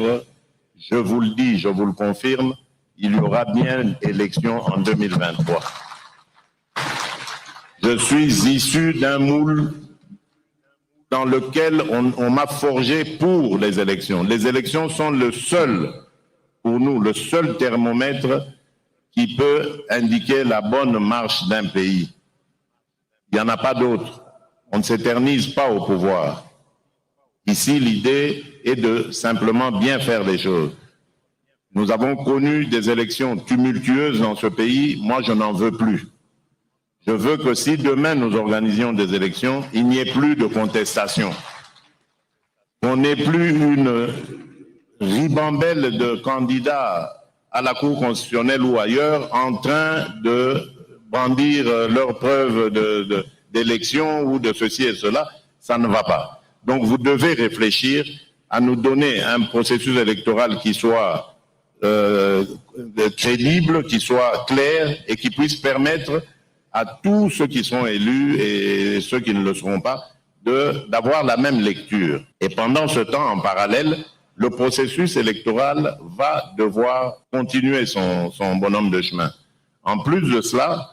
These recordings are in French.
ordre, je vous le dis, je vous le confirme, il y aura bien élection en 2023. Je suis issu d'un moule dans lequel on m'a forgé pour les élections. Les élections sont le seul, pour nous, le seul thermomètre qui peut indiquer la bonne marche d'un pays. Il n'y en a pas d'autre. On ne s'éternise pas au pouvoir. Ici, l'idée est de simplement bien faire les choses. Nous avons connu des élections tumultueuses dans ce pays. Moi, je n'en veux plus. Je veux que si demain nous organisions des élections, il n'y ait plus de contestation. On n'ait plus une ribambelle de candidats à la Cour constitutionnelle ou ailleurs en train de brandir leurs preuves d'élection ou de ceci et cela. Ça ne va pas. Donc vous devez réfléchir à nous donner un processus électoral qui soit crédible, qui soit clair et qui puisse permettre à tous ceux qui sont élus et ceux qui ne le seront pas d'avoir la même lecture. Et pendant ce temps, en parallèle, le processus électoral va devoir continuer son bonhomme de chemin. En plus de cela,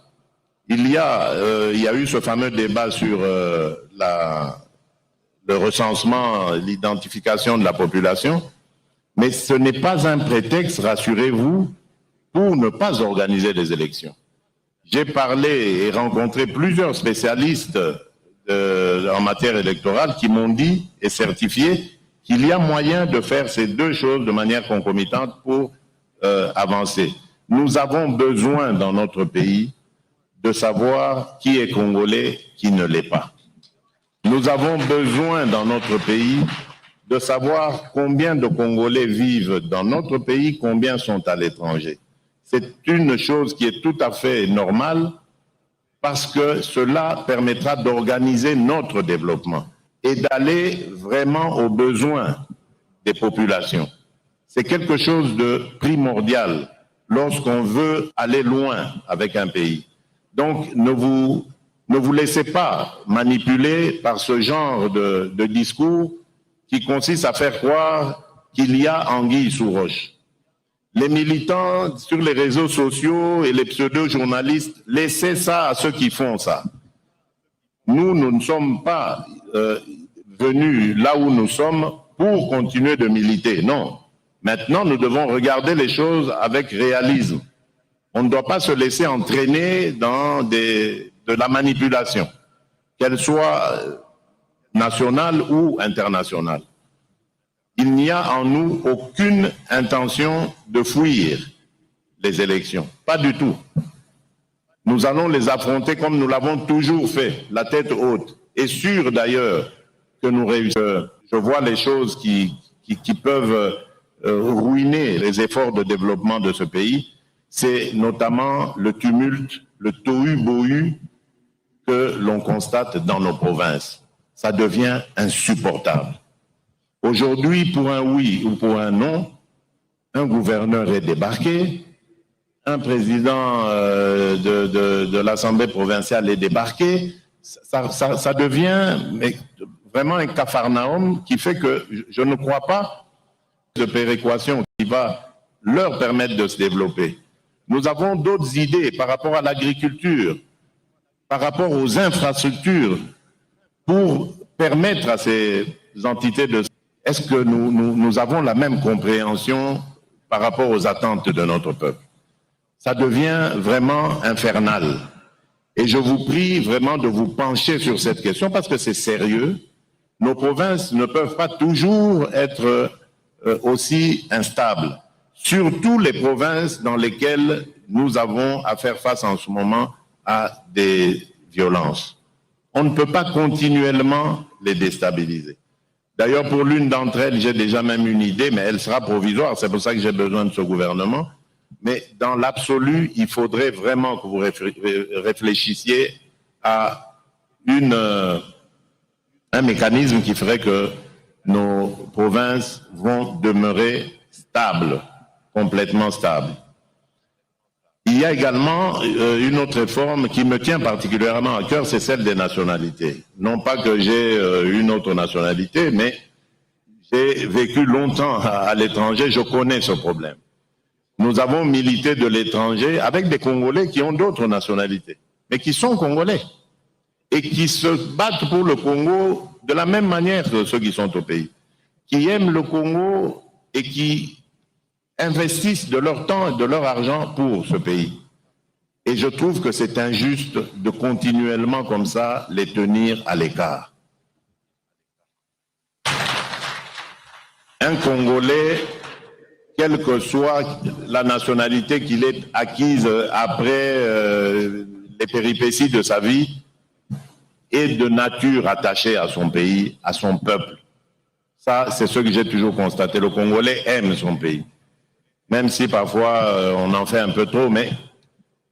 il y a eu ce fameux débat sur le recensement, l'identification de la population, mais ce n'est pas un prétexte, rassurez-vous, pour ne pas organiser des élections. J'ai parlé et rencontré plusieurs spécialistes en matière électorale qui m'ont dit et certifié qu'il y a moyen de faire ces deux choses de manière concomitante pour avancer. Nous avons besoin dans notre pays de savoir qui est congolais, qui ne l'est pas. Nous avons besoin dans notre pays de savoir combien de Congolais vivent dans notre pays, combien sont à l'étranger. C'est une chose qui est tout à fait normale parce que cela permettra d'organiser notre développement et d'aller vraiment aux besoins des populations. C'est quelque chose de primordial lorsqu'on veut aller loin avec un pays. Donc, ne vous laissez pas manipuler par ce genre de discours qui consiste à faire croire qu'il y a anguille sous roche. Les militants sur les réseaux sociaux et les pseudo-journalistes, laissez ça à ceux qui font ça. Nous ne sommes pas venus là où nous sommes pour continuer de militer, non. Maintenant, nous devons regarder les choses avec réalisme. On ne doit pas se laisser entraîner dans de la manipulation, qu'elle soit nationale ou internationale. Il n'y a en nous aucune intention de fuir les élections, pas du tout. Nous allons les affronter comme nous l'avons toujours fait, la tête haute, et sûr d'ailleurs que nous réussirons. Je vois les choses qui peuvent ruiner les efforts de développement de ce pays, c'est notamment le tumulte, le tohu-bohu que l'on constate dans nos provinces. Ça devient insupportable. Aujourd'hui, pour un oui ou pour un non, un gouverneur est débarqué, un président de l'Assemblée provinciale est débarqué. Ça devient vraiment un capharnaüm qui fait que je ne crois pas de péréquation qui va leur permettre de se développer. Nous avons d'autres idées par rapport à l'agriculture, par rapport aux infrastructures, pour permettre à ces entités de... Est-ce que nous avons la même compréhension par rapport aux attentes de notre peuple? Ça devient vraiment infernal. Et je vous prie vraiment de vous pencher sur cette question parce que c'est sérieux. Nos provinces ne peuvent pas toujours être aussi instables. Surtout les provinces dans lesquelles nous avons à faire face en ce moment à des violences. On ne peut pas continuellement les déstabiliser. D'ailleurs, pour l'une d'entre elles, j'ai déjà même une idée, mais elle sera provisoire, c'est pour ça que j'ai besoin de ce gouvernement. Mais dans l'absolu, il faudrait vraiment que vous réfléchissiez à un mécanisme qui ferait que nos provinces vont demeurer stables, complètement stables. Il y a également une autre réforme qui me tient particulièrement à cœur, c'est celle des nationalités. Non pas que j'ai une autre nationalité, mais J'ai vécu longtemps à l'étranger, je connais ce problème. Nous avons milité de l'étranger avec des Congolais qui ont d'autres nationalités, mais qui sont Congolais et qui se battent pour le Congo de la même manière que ceux qui sont au pays, qui aiment le Congo et qui investissent de leur temps et de leur argent pour ce pays. Et je trouve que c'est injuste de continuellement comme ça les tenir à l'écart. Un Congolais, quelle que soit la nationalité qu'il ait acquise après les péripéties de sa vie, est de nature attachée à son pays, à son peuple. Ça, c'est ce que j'ai toujours constaté. Le Congolais aime son pays. Même si parfois on en fait un peu trop, mais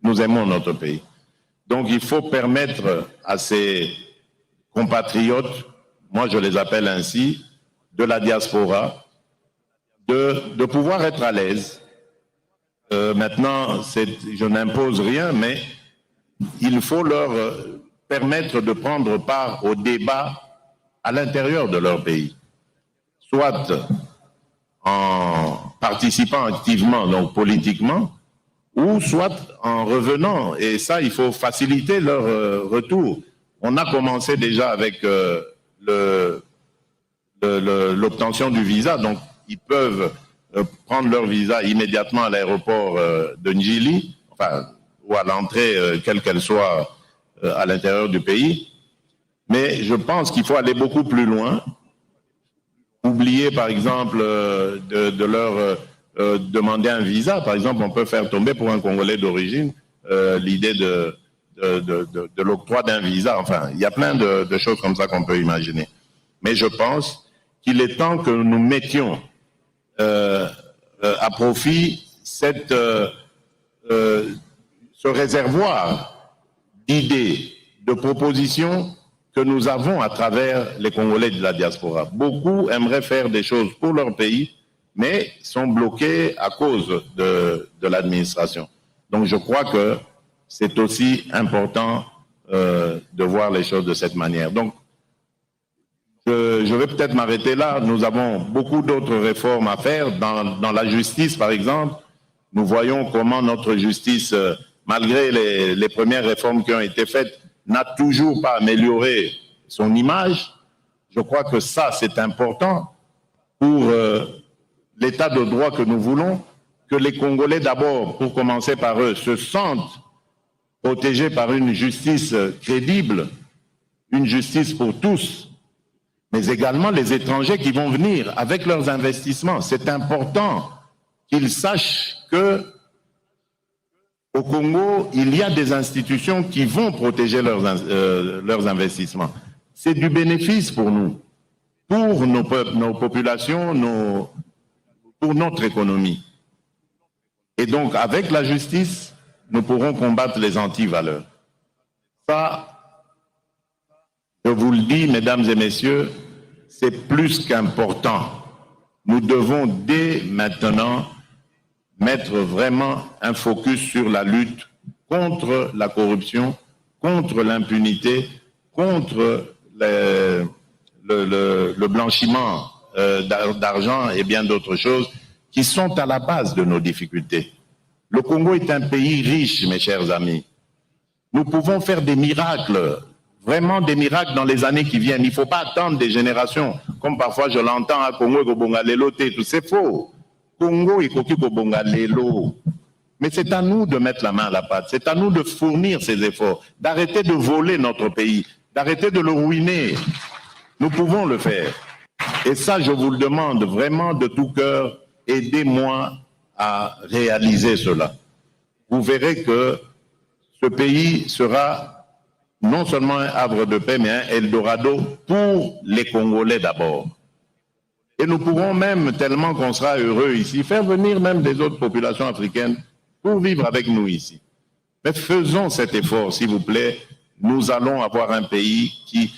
nous aimons notre pays. Donc il faut permettre à ces compatriotes, moi je les appelle ainsi, de la diaspora, de pouvoir être à l'aise. Maintenant, je n'impose rien, mais il faut leur permettre de prendre part au débat à l'intérieur de leur pays, soit en participant activement, donc politiquement, ou soit en revenant. Et ça, il faut faciliter leur retour. On a commencé déjà avec l'obtention du visa, donc ils peuvent prendre leur visa immédiatement à l'aéroport de Njili, enfin, ou à l'entrée, quelle qu'elle soit, à l'intérieur du pays. Mais je pense qu'il faut aller beaucoup plus loin. Oublier, par exemple, de leur demander un visa. Par exemple, on peut faire tomber pour un Congolais d'origine l'idée de l'octroi d'un visa. Enfin, il y a plein de choses comme ça qu'on peut imaginer. Mais je pense qu'il est temps que nous mettions à profit ce réservoir d'idées, de propositions que nous avons à travers les Congolais de la diaspora. Beaucoup aimeraient faire des choses pour leur pays, mais sont bloqués à cause de l'administration. Donc je crois que c'est aussi important de voir les choses de cette manière. Donc je vais peut-être m'arrêter là. Nous avons beaucoup d'autres réformes à faire. Dans la justice, par exemple, nous voyons comment notre justice, malgré les premières réformes qui ont été faites, n'a toujours pas amélioré son image. Je crois que ça, c'est important pour l'état de droit que nous voulons, que les Congolais, d'abord, pour commencer par eux, se sentent protégés par une justice crédible, une justice pour tous, mais également les étrangers qui vont venir avec leurs investissements. C'est important qu'ils sachent que au Congo, il y a des institutions qui vont protéger leurs investissements. C'est du bénéfice pour nous, pour nos populations, pour notre économie. Et donc, avec la justice, nous pourrons combattre les antivaleurs. Ça, je vous le dis, mesdames et messieurs, c'est plus qu'important. Nous devons dès maintenant mettre vraiment un focus sur la lutte contre la corruption, contre l'impunité, contre le blanchiment d'argent et bien d'autres choses qui sont à la base de nos difficultés. Le Congo est un pays riche, mes chers amis. Nous pouvons faire des miracles, vraiment des miracles dans les années qui viennent. Il ne faut pas attendre des générations, comme parfois je l'entends à Congo et Kobongalelo, tout c'est faux. Congo et Kobongalelo. Mais c'est à nous de mettre la main à la pâte, c'est à nous de fournir ces efforts, d'arrêter de voler notre pays, d'arrêter de le ruiner. Nous pouvons le faire. Et ça, je vous le demande vraiment de tout cœur, aidez-moi à réaliser cela. Vous verrez que ce pays sera non seulement un havre de paix, mais un Eldorado pour les Congolais d'abord. Et nous pourrons même, tellement qu'on sera heureux ici, faire venir même des autres populations africaines pour vivre avec nous ici. Mais faisons cet effort, s'il vous plaît. Nous allons avoir un pays qui,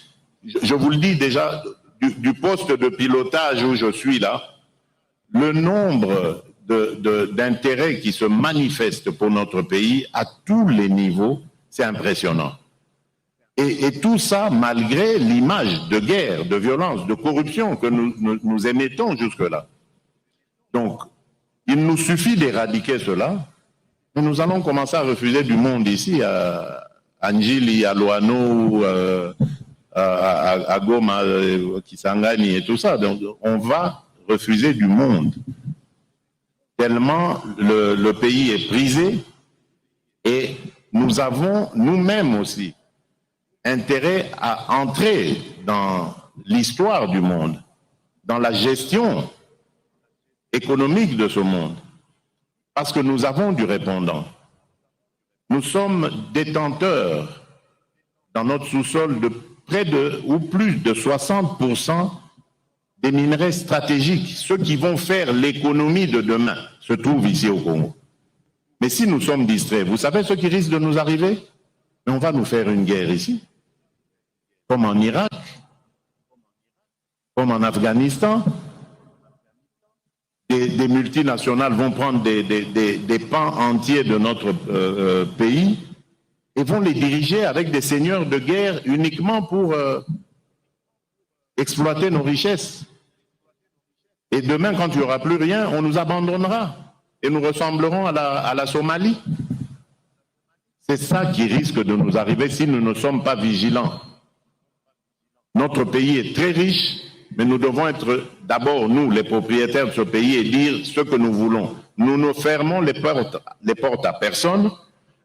je vous le dis déjà, du poste de pilotage où je suis là, le nombre d'intérêts qui se manifestent pour notre pays à tous les niveaux, c'est impressionnant. Et tout ça malgré l'image de guerre, de violence, de corruption que nous émettons jusque-là. Donc, il nous suffit d'éradiquer cela, mais nous allons commencer à refuser du monde ici, à Njili, à Loano, à Goma, Kisangani et tout ça. Donc, on va refuser du monde. Tellement le pays est brisé et nous avons nous-mêmes aussi intérêt à entrer dans l'histoire du monde, dans la gestion économique de ce monde, parce que nous avons du répondant. Nous sommes détenteurs dans notre sous-sol de près de ou plus de 60% des minerais stratégiques, ceux qui vont faire l'économie de demain, se trouvent ici au Congo. Mais si nous sommes distraits, vous savez ce qui risque de nous arriver? Mais on va nous faire une guerre ici, comme en Irak, comme en Afghanistan. Des multinationales vont prendre des pans entiers de notre pays et vont les diriger avec des seigneurs de guerre uniquement pour exploiter nos richesses. Et demain, quand il n'y aura plus rien, on nous abandonnera et nous ressemblerons à la Somalie. C'est ça qui risque de nous arriver si nous ne sommes pas vigilants. Notre pays est très riche, mais nous devons être d'abord, nous, les propriétaires de ce pays, et dire ce que nous voulons. Nous ne fermons les portes à personne,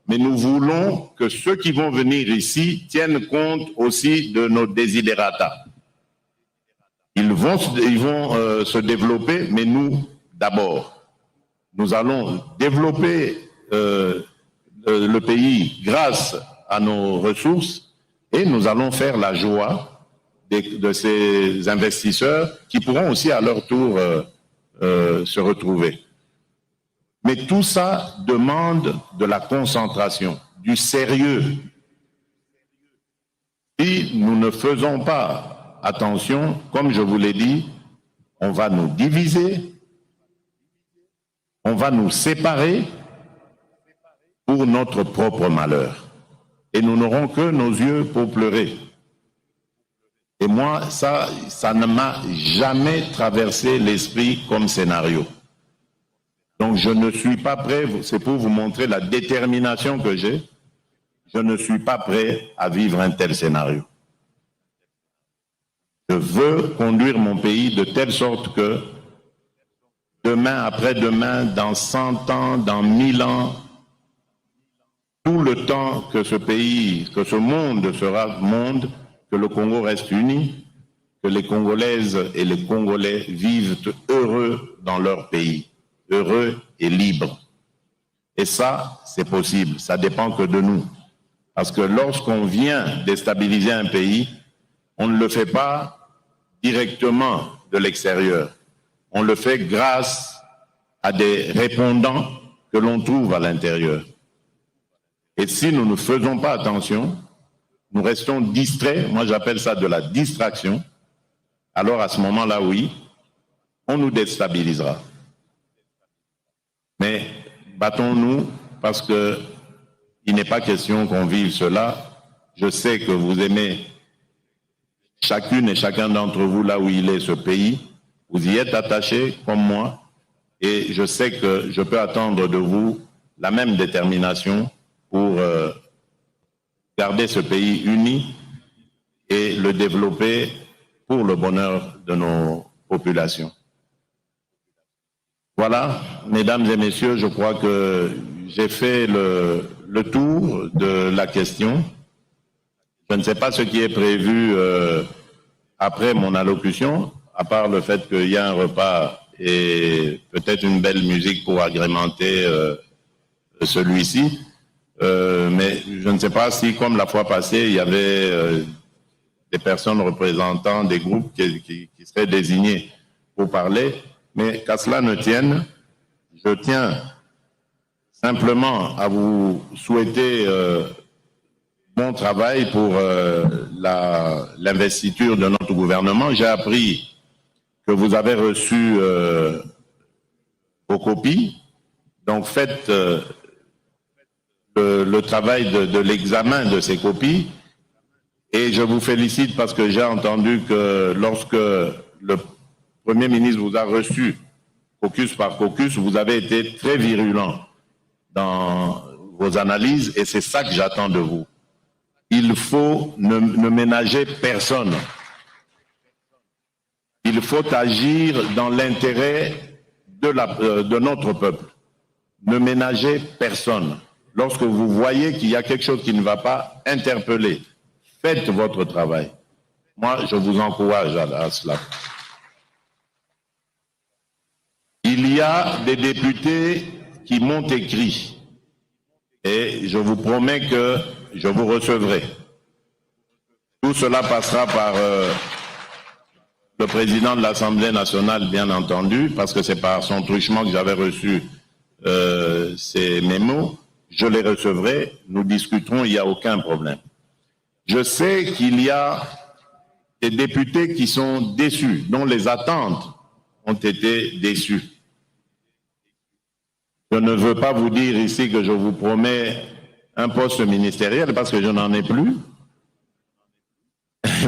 mais nous voulons que ceux qui vont venir ici tiennent compte aussi de nos desiderata. Ils vont se développer, mais nous, d'abord, nous allons développer le pays grâce à nos ressources et nous allons faire la joie de ces investisseurs qui pourront aussi à leur tour se retrouver. Mais tout ça demande de la concentration, du sérieux. Si nous ne faisons pas attention, comme je vous l'ai dit, on va nous diviser, on va nous séparer pour notre propre malheur. Et nous n'aurons que nos yeux pour pleurer. Et moi, ça ne m'a jamais traversé l'esprit comme scénario. Donc je ne suis pas prêt, c'est pour vous montrer la détermination que j'ai, je ne suis pas prêt à vivre un tel scénario. Je veux conduire mon pays de telle sorte que demain, après-demain, dans 100 ans, dans 1000 ans, tout le temps que ce pays, que ce monde sera monde, que le Congo reste uni, que les Congolaises et les Congolais vivent heureux dans leur pays, heureux et libres. Et ça, c'est possible, ça dépend que de nous. Parce que lorsqu'on vient déstabiliser un pays, on ne le fait pas directement de l'extérieur. On le fait grâce à des répondants que l'on trouve à l'intérieur. Et si nous ne faisons pas attention, nous restons distraits, moi j'appelle ça de la distraction, alors à ce moment-là, oui, on nous déstabilisera. Mais battons-nous parce que il n'est pas question qu'on vive cela. Je sais que vous aimez chacune et chacun d'entre vous là où il est ce pays. Vous y êtes attachés comme moi et je sais que je peux attendre de vous la même détermination pour garder ce pays uni et le développer pour le bonheur de nos populations. Voilà, mesdames et messieurs, je crois que j'ai fait le tour de la question. Je ne sais pas ce qui est prévu après mon allocution, à part le fait qu'il y a un repas et peut-être une belle musique pour agrémenter celui-ci. Mais je ne sais pas si, comme la fois passée, il y avait des personnes représentant des groupes qui seraient désignés pour parler. Mais qu'à cela ne tienne, je tiens simplement à vous souhaiter bon travail pour l'investiture de notre gouvernement. J'ai appris que vous avez reçu vos copies. Donc faites le travail de l'examen de ces copies Et je vous félicite parce que j'ai entendu que lorsque le Premier ministre vous a reçu caucus par caucus, vous avez été très virulent dans vos analyses et c'est ça que j'attends de vous. Il faut ne ménager personne. Il faut agir dans l'intérêt de notre peuple. Ne ménagez personne. Lorsque vous voyez qu'il y a quelque chose qui ne va pas, interpellez. Faites votre travail. Moi, je vous encourage à cela. Il y a des députés qui m'ont écrit et je vous promets que je vous recevrai. Tout cela passera par le président de l'Assemblée nationale, bien entendu, parce que c'est par son truchement que j'avais reçu ces mémos. Je les recevrai, nous discuterons, il n'y a aucun problème. Je sais qu'il y a des députés qui sont déçus, dont les attentes ont été déçues. Je ne veux pas vous dire ici que je vous promets un poste ministériel parce que je n'en ai plus.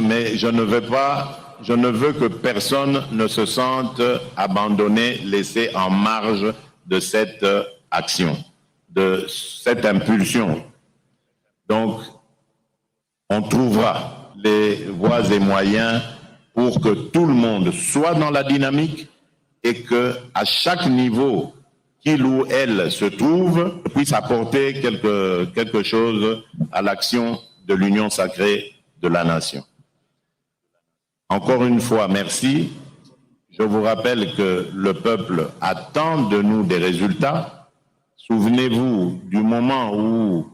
Mais je ne veux que personne ne se sente abandonné, laissé en marge de cette action, de cette impulsion. Donc, on trouvera les voies et moyens pour que tout le monde soit dans la dynamique et que à chaque niveau qu'il ou elle se trouve puisse apporter quelque chose à l'action de l'union sacrée de la nation. Encore une fois, merci. Je vous rappelle que le peuple attend de nous des résultats. Souvenez-vous du moment où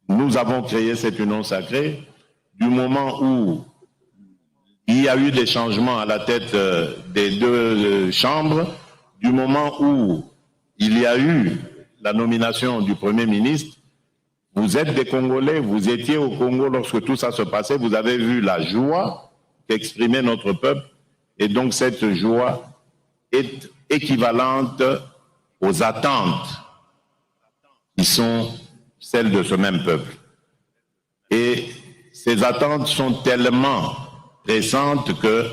nous avons créé cette union sacrée, du moment où il y a eu des changements à la tête des deux chambres, du moment où il y a eu la nomination du Premier ministre. Vous êtes des Congolais, vous étiez au Congo lorsque tout ça se passait, vous avez vu la joie qu'exprimait notre peuple, et donc cette joie est équivalente aux attentes qui sont celles de ce même peuple. Et ces attentes sont tellement pressantes que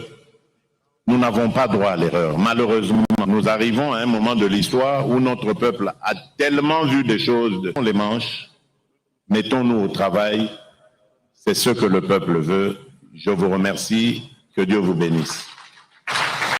nous n'avons pas droit à l'erreur. Malheureusement, nous arrivons à un moment de l'histoire où notre peuple a tellement vu des choses, les manches, mettons-nous au travail, c'est ce que le peuple veut. Je vous remercie, que Dieu vous bénisse.